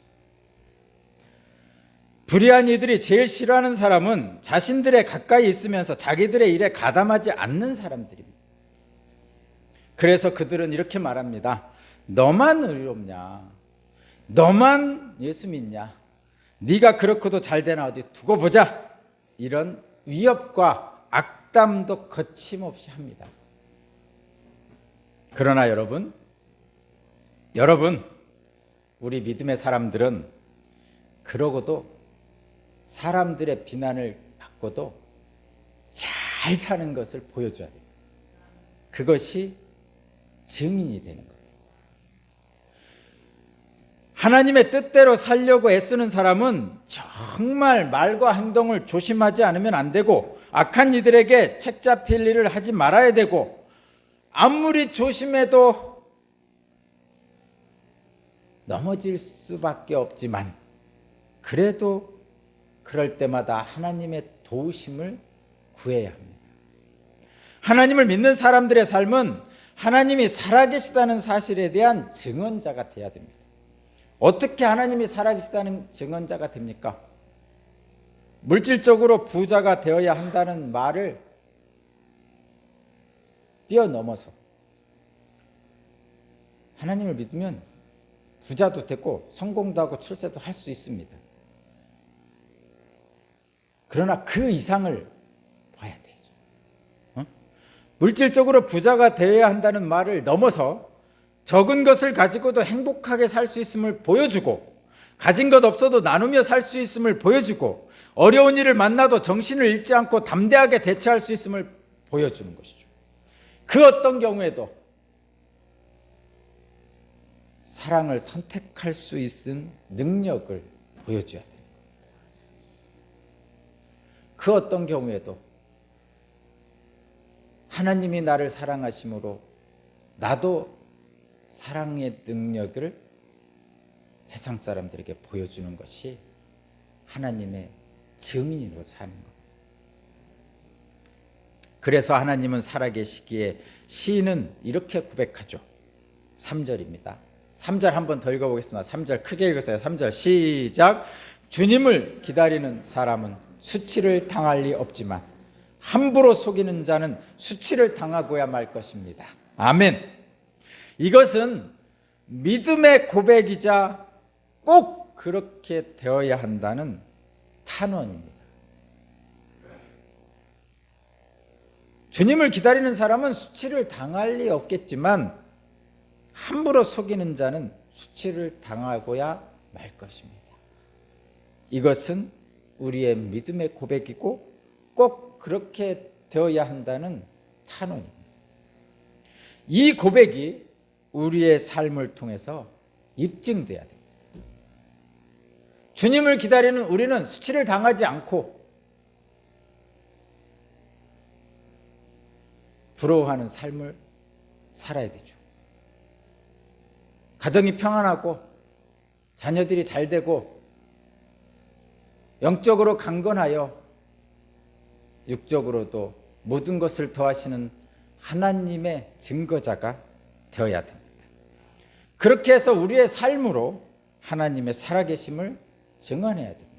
불의한 이들이 제일 싫어하는 사람은 자신들의 가까이 있으면서 자기들의 일에 가담하지 않는 사람들입니다. 그래서 그들은 이렇게 말합니다. 너만 의롭냐? 너만 예수 믿냐? 네가 그렇고도 잘 되나 어디 두고 보자. 이런 위협과 악담도 거침없이 합니다. 그러나 여러분, 우리 믿음의 사람들은 그러고도 사람들의 비난을 받고도 잘 사는 것을 보여줘야 됩니다. 그것이 증인이 되는 거예요. 하나님의 뜻대로 살려고 애쓰는 사람은 정말 말과 행동을 조심하지 않으면 안 되고 악한 이들에게 책 잡힐 일을 하지 말아야 되고 아무리 조심해도 넘어질 수밖에 없지만 그래도 그럴 때마다 하나님의 도우심을 구해야 합니다. 하나님을 믿는 사람들의 삶은 하나님이 살아계시다는 사실에 대한 증언자가 되어야 됩니다. 어떻게 하나님이 살아계시다는 증언자가 됩니까? 물질적으로 부자가 되어야 한다는 말을 뛰어넘어서 하나님을 믿으면 부자도 되고 성공도 하고 출세도 할 수 있습니다. 그러나 그 이상을 봐야 되죠. 물질적으로 부자가 되어야 한다는 말을 넘어서 적은 것을 가지고도 행복하게 살 수 있음을 보여주고, 가진 것 없어도 나누며 살 수 있음을 보여주고, 어려운 일을 만나도 정신을 잃지 않고 담대하게 대처할 수 있음을 보여주는 것이죠. 그 어떤 경우에도 사랑을 선택할 수 있는 능력을 보여줘야 됩니다. 그 어떤 경우에도 하나님이 나를 사랑하심으로 나도 사랑의 능력을 세상 사람들에게 보여주는 것이 하나님의 증인으로 사는 것. 그래서 하나님은 살아계시기에 시인은 이렇게 고백하죠. 3절입니다. 3절 한 번 더 읽어보겠습니다. 3절 크게 읽으세요. 3절 시작. 주님을 기다리는 사람은 수치를 당할 리 없지만 함부로 속이는 자는 수치를 당하고야 말 것입니다. 아멘. 이것은 믿음의 고백이자 꼭 그렇게 되어야 한다는 탄원입니다. 주님을 기다리는 사람은 수치를 당할 리 없겠지만 함부로 속이는 자는 수치를 당하고야 말 것입니다. 이것은 우리의 믿음의 고백이고 꼭 그렇게 되어야 한다는 탄원입니다. 이 고백이 우리의 삶을 통해서 입증돼야 됩니다. 주님을 기다리는 우리는 수치를 당하지 않고 부러워하는 삶을 살아야 되죠. 가정이 평안하고 자녀들이 잘 되고 영적으로 강건하여 육적으로도 모든 것을 더하시는 하나님의 증거자가 되어야 됩니다. 그렇게 해서 우리의 삶으로 하나님의 살아계심을 증언해야 됩니다.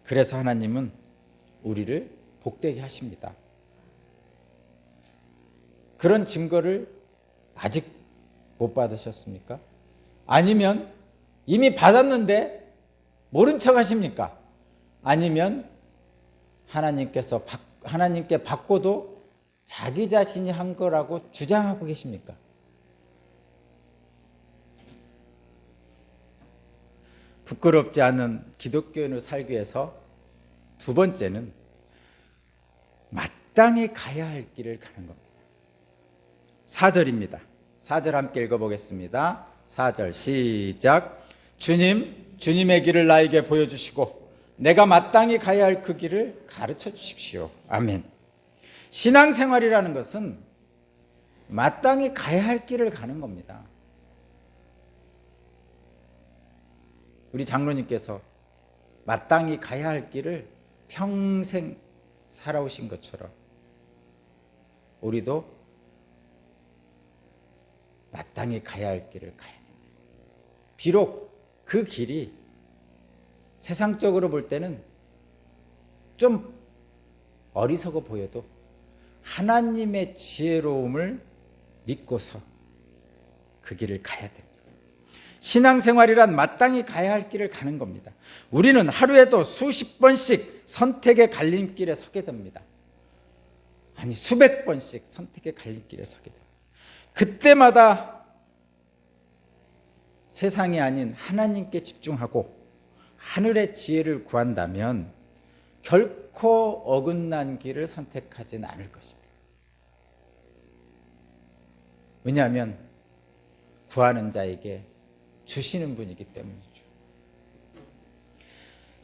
그래서 하나님은 우리를 복되게 하십니다. 그런 증거를 아직 못 받으셨습니까? 아니면 이미 받았는데 모른 척 하십니까? 아니면 하나님께 받고도 자기 자신이 한 거라고 주장하고 계십니까? 부끄럽지 않은 기독교인으로 살기 위해서 두 번째는 마땅히 가야 할 길을 가는 겁니다. 4절입니다. 4절 함께 읽어보겠습니다. 4절 시작. 주님의 길을 나에게 보여주시고 내가 마땅히 가야 할 그 길을 가르쳐 주십시오. 아멘. 신앙생활이라는 것은 마땅히 가야 할 길을 가는 겁니다. 우리 장로님께서 마땅히 가야 할 길을 평생 살아오신 것처럼 우리도 마땅히 가야 할 길을 가야 됩니다. 비록 그 길이 세상적으로 볼 때는 좀 어리석어 보여도 하나님의 지혜로움을 믿고서 그 길을 가야 됩니다. 신앙생활이란 마땅히 가야 할 길을 가는 겁니다. 우리는 하루에도 수십 번씩 선택의 갈림길에 서게 됩니다. 아니 수백 번씩 선택의 갈림길에 서게 됩니다. 그때마다 세상이 아닌 하나님께 집중하고 하늘의 지혜를 구한다면 결코 어긋난 길을 선택하지는 않을 것입니다. 왜냐하면 구하는 자에게 주시는 분이기 때문이죠.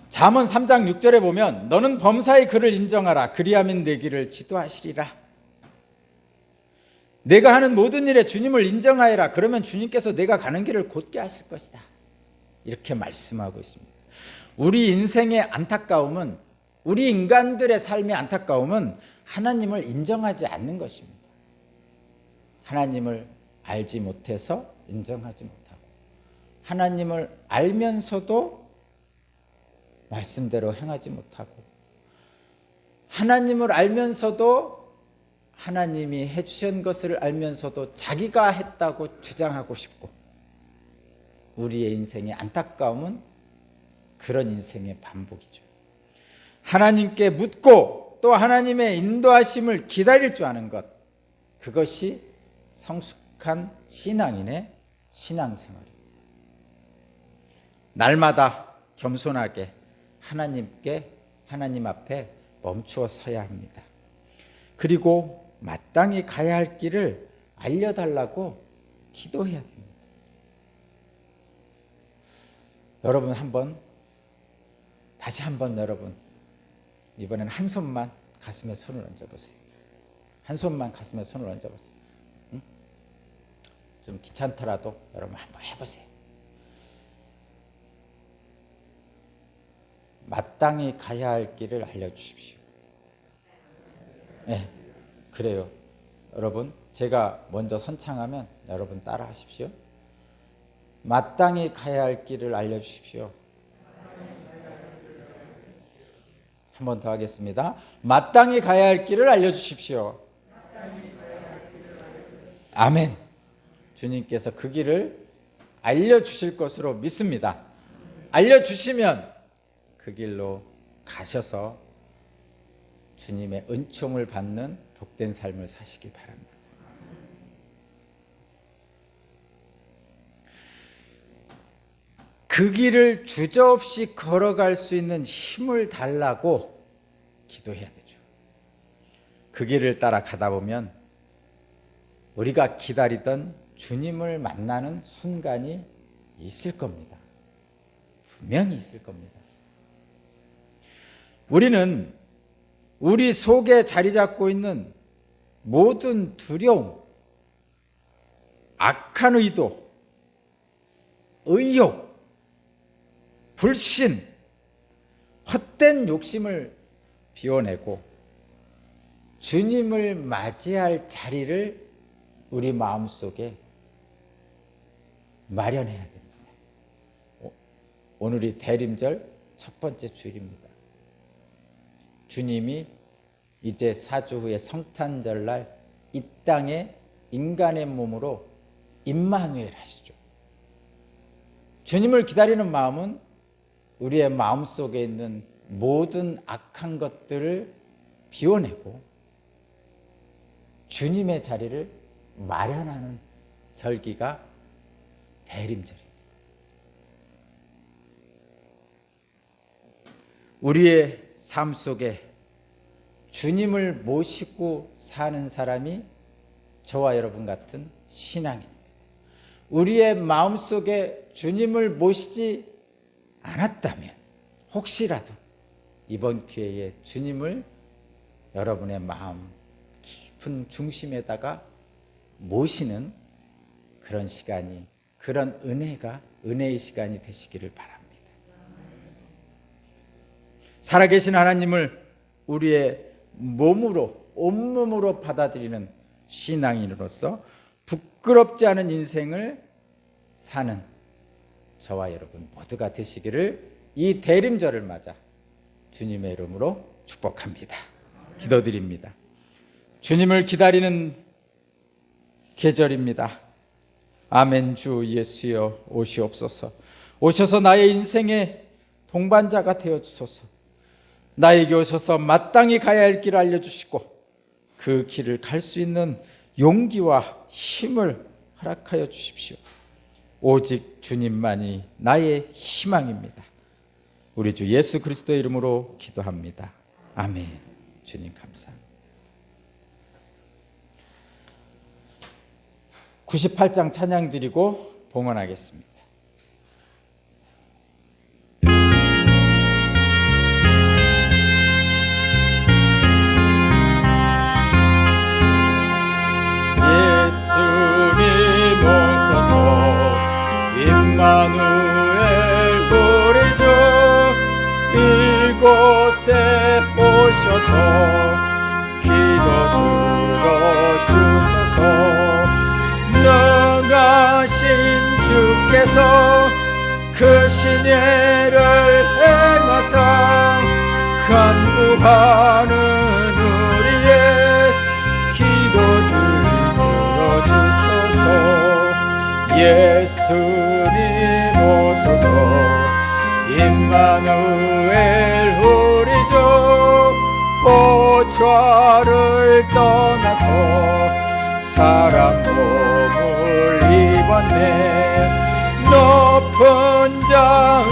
잠언 3장 6절에 보면 너는 범사의 그를 인정하라 그리하면 내 길을 지도하시리라. 내가 하는 모든 일에 주님을 인정하여라. 그러면 주님께서 내가 가는 길을 곧게 하실 것이다. 이렇게 말씀하고 있습니다. 우리 인생의 안타까움은, 우리 인간들의 삶의 안타까움은 하나님을 인정하지 않는 것입니다. 하나님을 알지 못해서 인정하지 못하고, 하나님을 알면서도 말씀대로 행하지 못하고, 하나님을 알면서도 하나님이 해주신 것을 알면서도 자기가 했다고 주장하고 싶고, 우리의 인생의 안타까움은 그런 인생의 반복이죠. 하나님께 묻고 또 하나님의 인도하심을 기다릴 줄 아는 것, 그것이 성숙한 신앙인의 신앙생활입니다. 날마다 겸손하게 하나님 앞에 멈추어 서야 합니다. 그리고 마땅히 가야 할 길을 알려달라고 기도해야 됩니다. 여러분 다시 한번 여러분, 이번엔 한 손만 가슴에 손을 얹어보세요. 한 손만 가슴에 손을 얹어보세요. 응? 좀 귀찮더라도 여러분 한번 해보세요. 마땅히 가야 할 길을 알려주십시오. 네, 그래요. 여러분, 제가 먼저 선창하면 여러분 따라 하십시오. 마땅히 가야 할 길을 알려주십시오. 한 번 더 하겠습니다. 마땅히 가야 할 길을 알려주십시오. 아멘. 주님께서 그 길을 알려주실 것으로 믿습니다. 알려주시면 그 길로 가셔서 주님의 은총을 받는 복된 삶을 사시기 바랍니다. 그 길을 주저없이 걸어갈 수 있는 힘을 달라고 기도해야 되죠. 그 길을 따라 가다 보면 우리가 기다리던 주님을 만나는 순간이 있을 겁니다. 분명히 있을 겁니다. 우리는 우리 속에 자리 잡고 있는 모든 두려움, 악한 의도, 의욕, 불신, 헛된 욕심을 비워내고 주님을 맞이할 자리를 우리 마음속에 마련해야 됩니다. 오늘이 대림절 첫 번째 주일입니다. 주님이 이제 4주 후에 성탄절날 이 땅에 인간의 몸으로 임마누엘 하시죠. 주님을 기다리는 마음은 우리의 마음속에 있는 모든 악한 것들을 비워내고 주님의 자리를 마련하는 절기가 대림절입니다. 우리의 삶 속에 주님을 모시고 사는 사람이 저와 여러분 같은 신앙인입니다. 우리의 마음속에 주님을 모시지 않았다면 혹시라도 이번 기회에 주님을 여러분의 마음 깊은 중심에다가 모시는 그런 시간이, 그런 은혜의 시간이 되시기를 바랍니다. 살아계신 하나님을 우리의 몸으로, 온몸으로 받아들이는 신앙인으로서 부끄럽지 않은 인생을 사는 저와 여러분 모두가 되시기를 이 대림절을 맞아 주님의 이름으로 축복합니다. 기도드립니다. 주님을 기다리는 계절입니다. 아멘. 주 예수여 오시옵소서. 오셔서 나의 인생의 동반자가 되어주소서. 나에게 오셔서 마땅히 가야 할 길을 알려주시고 그 길을 갈 수 있는 용기와 힘을 허락하여 주십시오. 오직 주님만이 나의 희망입니다. 우리 주 예수 그리스도의 이름으로 기도합니다. 아멘. 주님 감사합니다. 98장 찬양 드리고 봉헌하겠습니다. 예수님 오소서 임마누엘 우리 주 이곳에 오셔서 기도 들어주소서. 능하신 주께서 그 신예를 행하사 간구하는 우리의 예수님 오소서. 임마누엘 우리 주 보좌를 떠나서 사람 몸을 입었네. 높은 자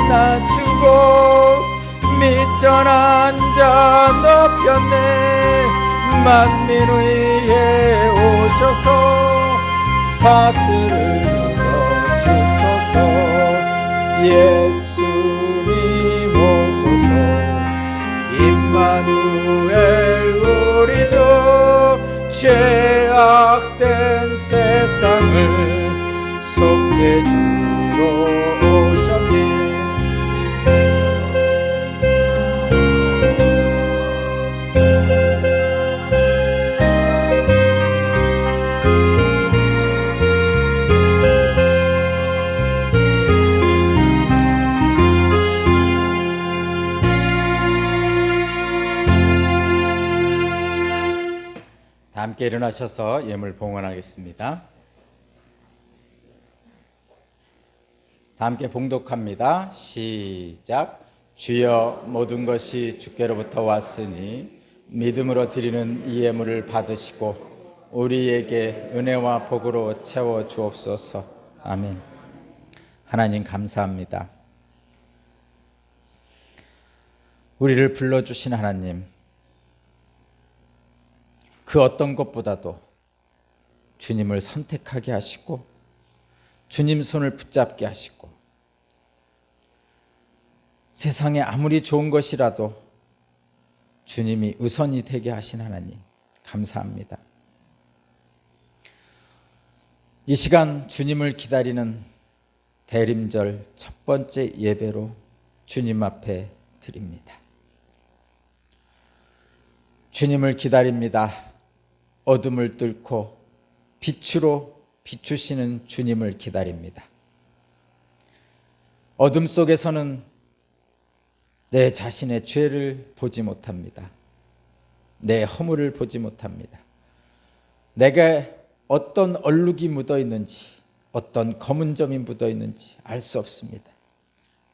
낮추고 미천한 자 높였네. 만민 위에 오셔서 사슬을 눌러주소서. 예수님 오소서. 임마누엘 우리 주 죄악된 세상을 속죄주로 오셨네. 다 함께 일어나셔서 예물 봉헌하겠습니다. 다 함께 봉독합니다. 시작. 주여, 모든 것이 주께로부터 왔으니 믿음으로 드리는 이 예물을 받으시고 우리에게 은혜와 복으로 채워 주옵소서. 아멘. 하나님 감사합니다. 우리를 불러주신 하나님, 그 어떤 것보다도 주님을 선택하게 하시고 주님 손을 붙잡게 하시고 세상에 아무리 좋은 것이라도 주님이 우선이 되게 하신 하나님 감사합니다. 이 시간 주님을 기다리는 대림절 첫 번째 예배로 주님 앞에 드립니다. 주님을 기다립니다. 어둠을 뚫고 빛으로 비추시는 주님을 기다립니다. 어둠 속에서는 내 자신의 죄를 보지 못합니다. 내 허물을 보지 못합니다. 내게 어떤 얼룩이 묻어 있는지, 어떤 검은 점이 묻어 있는지 알 수 없습니다.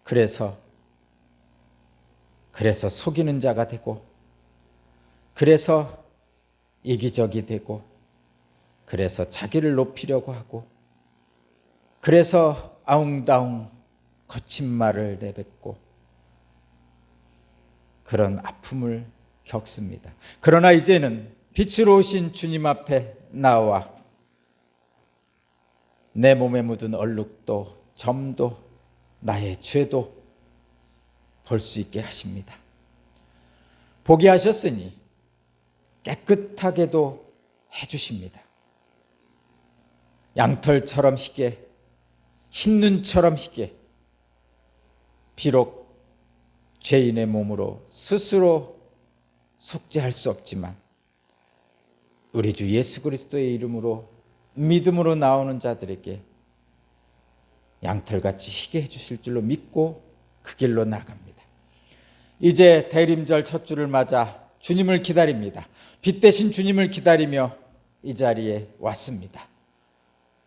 그래서 속이는 자가 되고, 그래서 이기적이 되고, 그래서 자기를 높이려고 하고, 그래서 아웅다웅 거친 말을 내뱉고 그런 아픔을 겪습니다. 그러나 이제는 빛으로 오신 주님 앞에 나와 내 몸에 묻은 얼룩도 점도 나의 죄도 볼 수 있게 하십니다. 보게 하셨으니 깨끗하게도 해주십니다. 양털처럼 희게, 흰눈처럼 희게, 비록 죄인의 몸으로 스스로 속죄할 수 없지만 우리 주 예수 그리스도의 이름으로 믿음으로 나오는 자들에게 양털같이 희게 해주실 줄로 믿고 그 길로 나갑니다. 이제 대림절 첫 주를 맞아 주님을 기다립니다. 빛 대신 주님을 기다리며 이 자리에 왔습니다.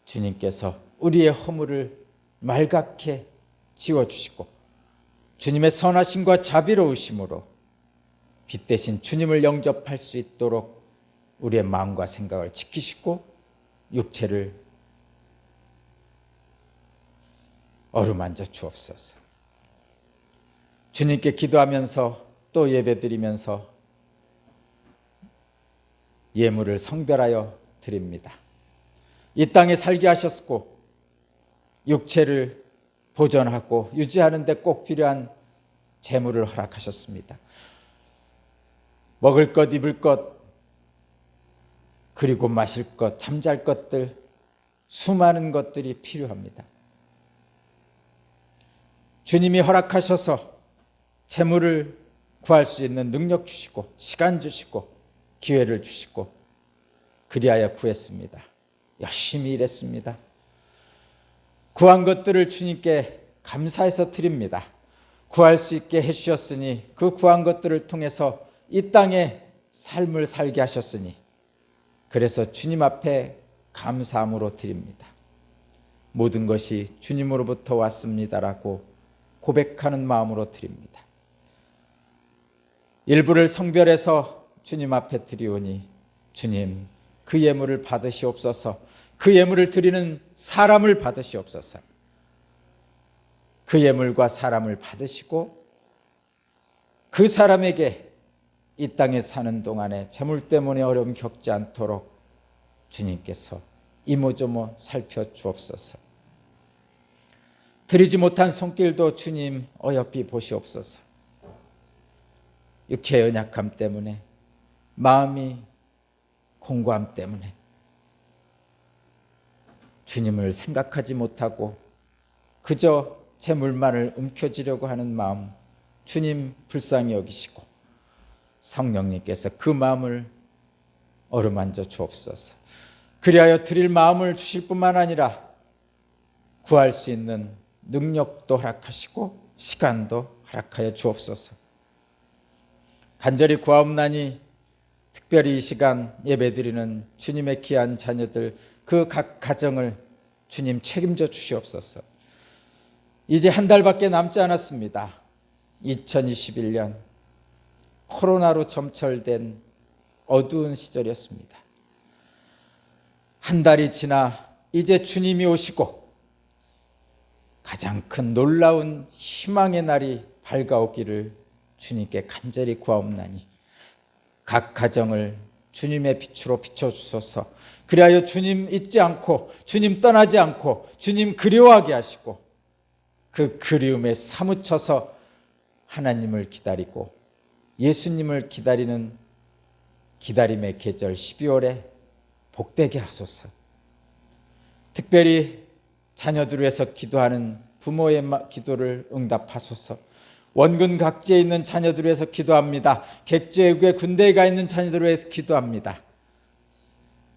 주님께서 우리의 허물을 말갛게 지워주시고 주님의 선하심과 자비로우심으로 빛 대신 주님을 영접할 수 있도록 우리의 마음과 생각을 지키시고 육체를 어루만져 주옵소서. 주님께 기도하면서 또 예배드리면서 예물을 성별하여 드립니다. 이 땅에 살게 하셨고 육체를 보존하고 유지하는 데 꼭 필요한 재물을 허락하셨습니다. 먹을 것, 입을 것, 그리고 마실 것, 잠잘 것들, 수많은 것들이 필요합니다. 주님이 허락하셔서 재물을 구할 수 있는 능력 주시고 시간 주시고 기회를 주시고 그리하여 구했습니다. 열심히 일했습니다. 구한 것들을 주님께 감사해서 드립니다. 구할 수 있게 해주셨으니 그 구한 것들을 통해서 이 땅에 삶을 살게 하셨으니 그래서 주님 앞에 감사함으로 드립니다. 모든 것이 주님으로부터 왔습니다라고 고백하는 마음으로 드립니다. 일부를 성별해서 주님 앞에 드리오니 주님 그 예물을 받으시옵소서. 그 예물을 드리는 사람을 받으시옵소서. 그 예물과 사람을 받으시고 그 사람에게 이 땅에 사는 동안에 재물 때문에 어려움 겪지 않도록 주님께서 이모저모 살펴주옵소서. 드리지 못한 손길도 주님 어여삐 보시옵소서. 육체의 연약함 때문에, 마음이 공고함 때문에 주님을 생각하지 못하고 그저 재물만을 움켜쥐려고 하는 마음 주님 불쌍히 여기시고 성령님께서 그 마음을 어루만져 주옵소서. 그리하여 드릴 마음을 주실 뿐만 아니라 구할 수 있는 능력도 허락하시고 시간도 허락하여 주옵소서. 간절히 구하옵나니 특별히 이 시간 예배드리는 주님의 귀한 자녀들 그 각 가정을 주님 책임져 주시옵소서. 이제 한 달밖에 남지 않았습니다. 2021년 코로나로 점철된 어두운 시절이었습니다. 한 달이 지나 이제 주님이 오시고 가장 큰 놀라운 희망의 날이 밝아오기를 주님께 간절히 구하옵나니 각 가정을 주님의 빛으로 비춰주소서. 그리하여 주님 잊지 않고 주님 떠나지 않고 주님 그리워하게 하시고 그 그리움에 사무쳐서 하나님을 기다리고 예수님을 기다리는 기다림의 계절 12월에 복되게 하소서. 특별히 자녀들을 위해서 기도하는 부모의 기도를 응답하소서. 원근 각지에 있는 자녀들을 위해서 기도합니다. 객지외국에 군대에 가 있는 자녀들을 위해서 기도합니다.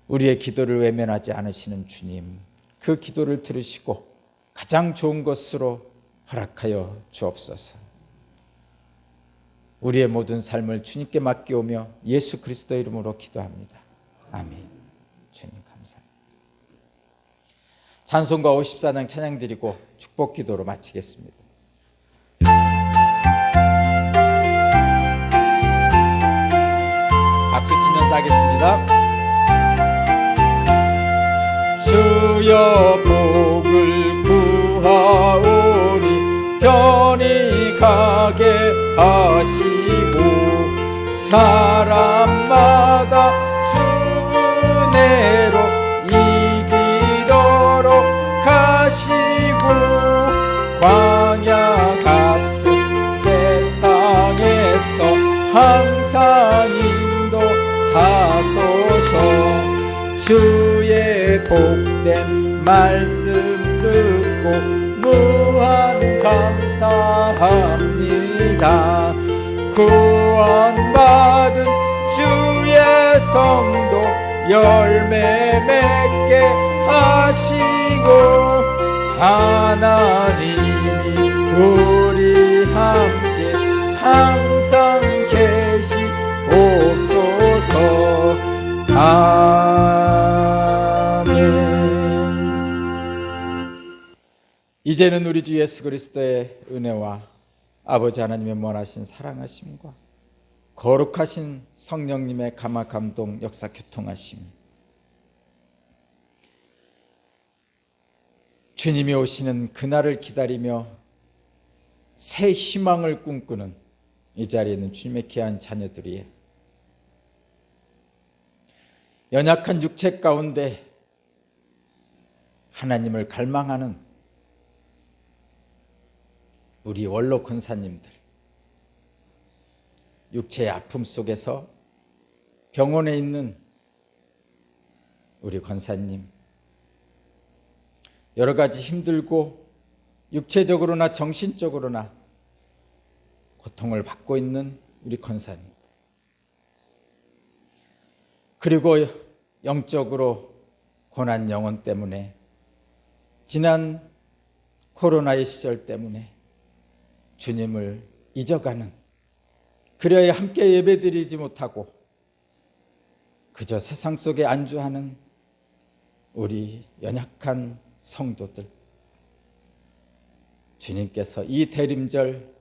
우리의 기도를 외면하지 않으시는 주님, 그 기도를 들으시고 가장 좋은 것으로 허락하여 주옵소서. 우리의 모든 삶을 주님께 맡기오며 예수 그리스도의 이름으로 기도합니다. 아멘. 주님 감사합니다. 찬송가 54장 찬양 드리고 축복 기도로 마치겠습니다. 박수 치면서 하겠습니다. 주여 복을 구하오니 편히 가게 하시고 사람마다 주 은혜로 이기도록 하시고 광야 같은 세상에서 항상 인도하소서. 주의 복된 말씀 듣고 무한 감사합니다. 구원받은 주의 성도 열매 맺게 하시고 하나님이 우리 함께 항상 계시옵소서. 아멘. 이제는 우리 주 예수 그리스도의 은혜와 아버지 하나님의 원하신 사랑하심과 거룩하신 성령님의 감화 감동 역사 교통하심, 주님이 오시는 그날을 기다리며 새 희망을 꿈꾸는 이 자리에 있는 주님의 귀한 자녀들이 연약한 육체 가운데 하나님을 갈망하는 우리 원로 권사님들, 육체의 아픔 속에서 병원에 있는 우리 권사님, 여러 가지 힘들고 육체적으로나 정신적으로나 고통을 받고 있는 우리 권사님, 그리고 영적으로 고난 영혼 때문에 지난 코로나의 시절 때문에 주님을 잊어가는, 그래야 함께 예배드리지 못하고 그저 세상 속에 안주하는 우리 연약한 성도들, 주님께서 이 대림절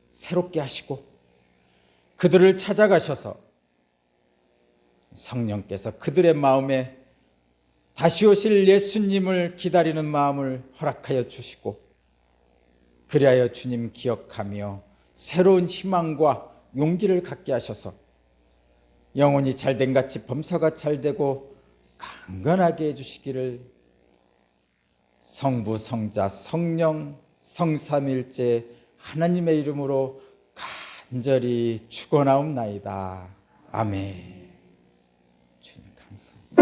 새롭게 하시고 그들을 찾아가셔서 성령께서 그들의 마음에 다시 오실 예수님을 기다리는 마음을 허락하여 주시고, 그리하여 주님 기억하며 새로운 희망과 용기를 갖게 하셔서 영혼이 잘된 같이 범사가 잘되고 강건하게 해주시기를 성부, 성자, 성령, 성삼일째 하나님의 이름으로 간절히 축원하옵나이다. 아멘. 주님 감사합니다.